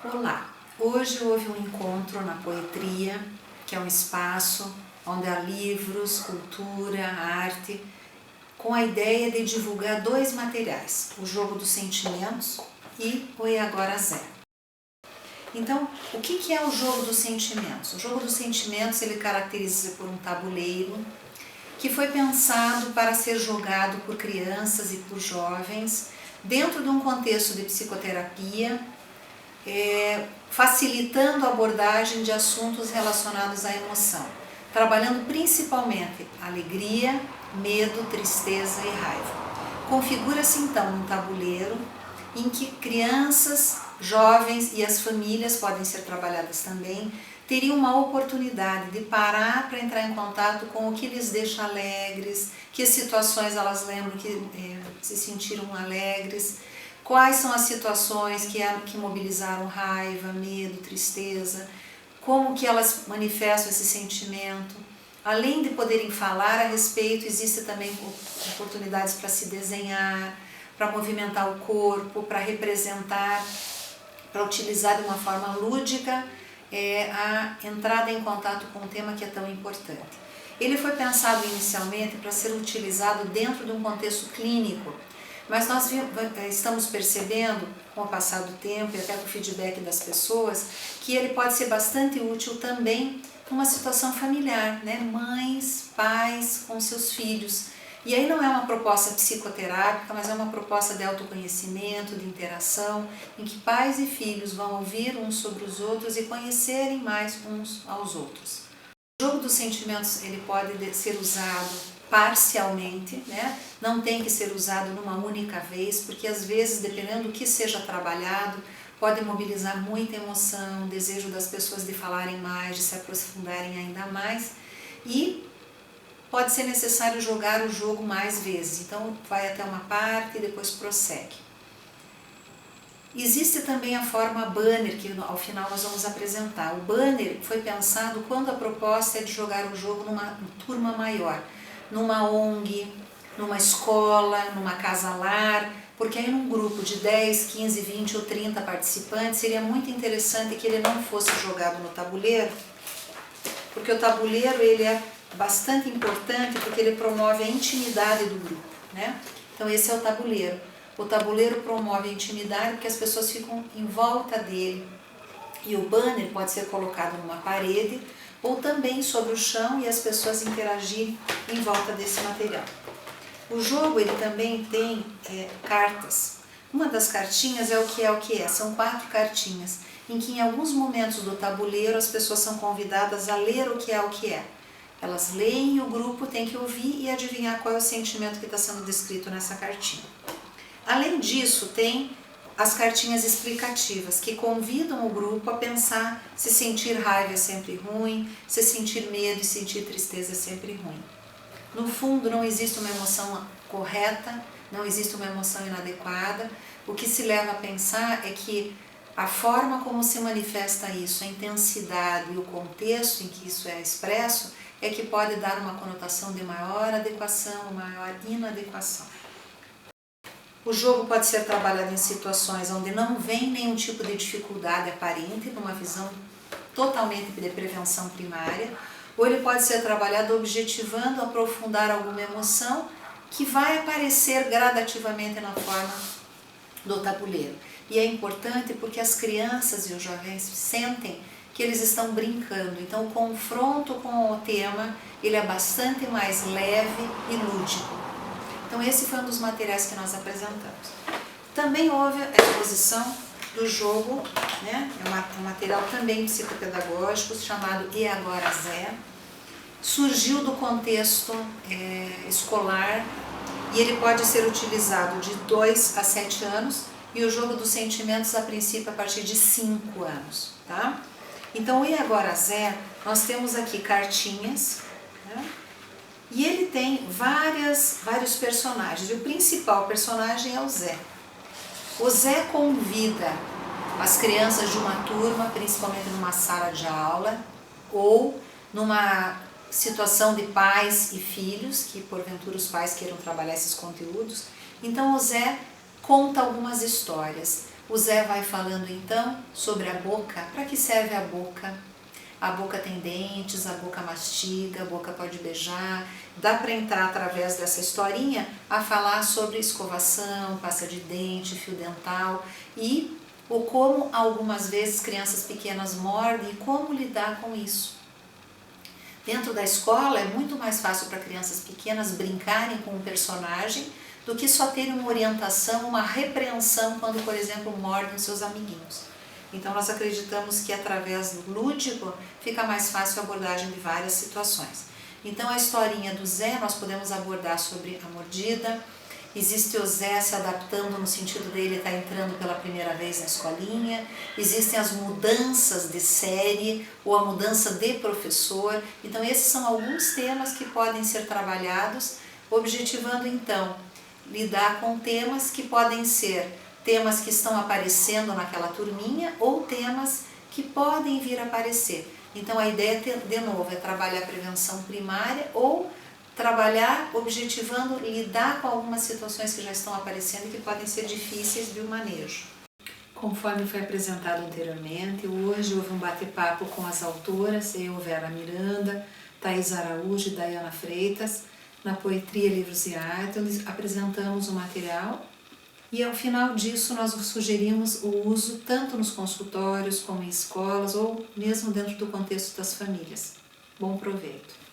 Olá! Hoje houve um encontro na Poetria, que é um espaço onde há livros, cultura, arte, com a ideia de divulgar dois materiais, o Jogo dos Sentimentos e o E Agora Zé. Então, o que é o Jogo dos Sentimentos? O Jogo dos Sentimentos ele caracteriza por um tabuleiro que foi pensado para ser jogado por crianças e por jovens dentro de um contexto de psicoterapia, facilitando a abordagem de assuntos relacionados à emoção, trabalhando principalmente alegria, medo, tristeza e raiva. Configura-se então um tabuleiro em que crianças, jovens e as famílias podem ser trabalhadas também, teriam uma oportunidade de parar para entrar em contato com o que lhes deixa alegres, que situações elas lembram que se sentiram alegres, quais são as situações que mobilizaram raiva, medo, tristeza, como que elas manifestam esse sentimento. Além de poderem falar a respeito, existe também oportunidades para se desenhar, para movimentar o corpo, para representar, para utilizar de uma forma lúdica a entrada em contato com um tema que é tão importante. Ele foi pensado inicialmente para ser utilizado dentro de um contexto clínico, mas nós estamos percebendo, com o passar do tempo e até com o feedback das pessoas, que ele pode ser bastante útil também numa situação familiar, né? Mães, pais com seus filhos. E aí não é uma proposta psicoterápica, mas é uma proposta de autoconhecimento, de interação, em que pais e filhos vão ouvir uns sobre os outros e conhecerem mais uns aos outros. O Jogo dos Sentimentos ele pode ser usado parcialmente, né? Não tem que ser usado numa única vez, porque às vezes, dependendo do que seja trabalhado, pode mobilizar muita emoção, desejo das pessoas de falarem mais, de se aprofundarem ainda mais, e pode ser necessário jogar o jogo mais vezes, então vai até uma parte e depois prossegue. Existe também a forma banner, que ao final nós vamos apresentar. O banner foi pensado quando a proposta é de jogar o jogo numa turma maior, numa ONG, numa escola, numa casa-lar, porque aí num grupo de 10, 15, 20 ou 30 participantes seria muito interessante que ele não fosse jogado no tabuleiro, porque o tabuleiro ele é bastante importante porque ele promove a intimidade do grupo, né? Então esse é o tabuleiro. O tabuleiro promove a intimidade porque as pessoas ficam em volta dele. E o banner pode ser colocado numa parede ou também sobre o chão e as pessoas interagirem em volta desse material. O jogo ele também tem cartas. Uma das cartinhas é o que é. São 4 cartinhas, em que em alguns momentos do tabuleiro as pessoas são convidadas a ler o que é. Elas leem e o grupo tem que ouvir e adivinhar qual é o sentimento que está sendo descrito nessa cartinha. Além disso, tem as cartinhas explicativas, que convidam o grupo a pensar se sentir raiva é sempre ruim, se sentir medo e sentir tristeza é sempre ruim. No fundo, não existe uma emoção correta, não existe uma emoção inadequada. O que se leva a pensar é que a forma como se manifesta isso, a intensidade e o contexto em que isso é expresso, é que pode dar uma conotação de maior adequação ou maior inadequação. O jogo pode ser trabalhado em situações onde não vem nenhum tipo de dificuldade aparente, numa visão totalmente de prevenção primária, ou ele pode ser trabalhado objetivando aprofundar alguma emoção que vai aparecer gradativamente na forma do tabuleiro. E é importante porque as crianças e os jovens sentem que eles estão brincando, então o confronto com o tema ele é bastante mais leve e lúdico. Então esse foi um dos materiais que nós apresentamos. Também houve a exposição do jogo, né? É um material também psicopedagógico chamado E Agora Zé. Surgiu do contexto escolar e ele pode ser utilizado de 2 a 7 anos e o Jogo dos Sentimentos a princípio a partir de 5 anos, tá? Então o E Agora Zé, nós temos aqui cartinhas, né? E ele tem vários personagens, e o principal personagem é o Zé. O Zé convida as crianças de uma turma, principalmente numa sala de aula, ou numa situação de pais e filhos, que porventura os pais queiram trabalhar esses conteúdos. Então o Zé conta algumas histórias, O Zé vai falando então sobre a boca. Para que serve a boca? A boca tem dentes, a boca mastiga, a boca pode beijar. Dá para entrar através dessa historinha a falar sobre escovação, pasta de dente, fio dental e o como algumas vezes crianças pequenas mordem e como lidar com isso. Dentro da escola é muito mais fácil para crianças pequenas brincarem com um personagem do que só terem uma orientação, uma repreensão quando, por exemplo, mordem seus amiguinhos. Então nós acreditamos que através do lúdico fica mais fácil a abordagem de várias situações. Então a historinha do Zé nós podemos abordar sobre a mordida. Existe o Zé se adaptando no sentido dele estar entrando pela primeira vez na escolinha. Existem as mudanças de série ou a mudança de professor. Então esses são alguns temas que podem ser trabalhados, objetivando então lidar com temas que podem ser temas que estão aparecendo naquela turminha ou temas que podem vir a aparecer. Então a ideia, de novo, é trabalhar a prevenção primária ou trabalhar objetivando lidar com algumas situações que já estão aparecendo e que podem ser difíceis de um manejo. Conforme foi apresentado anteriormente, hoje houve um bate-papo com as autoras, eu, Vera Miranda, Thaís Araújo e Dayana Freitas, na Poetria, Livros e Arte, onde apresentamos o material. E ao final disso nós sugerimos o uso tanto nos consultórios como em escolas ou mesmo dentro do contexto das famílias. Bom proveito!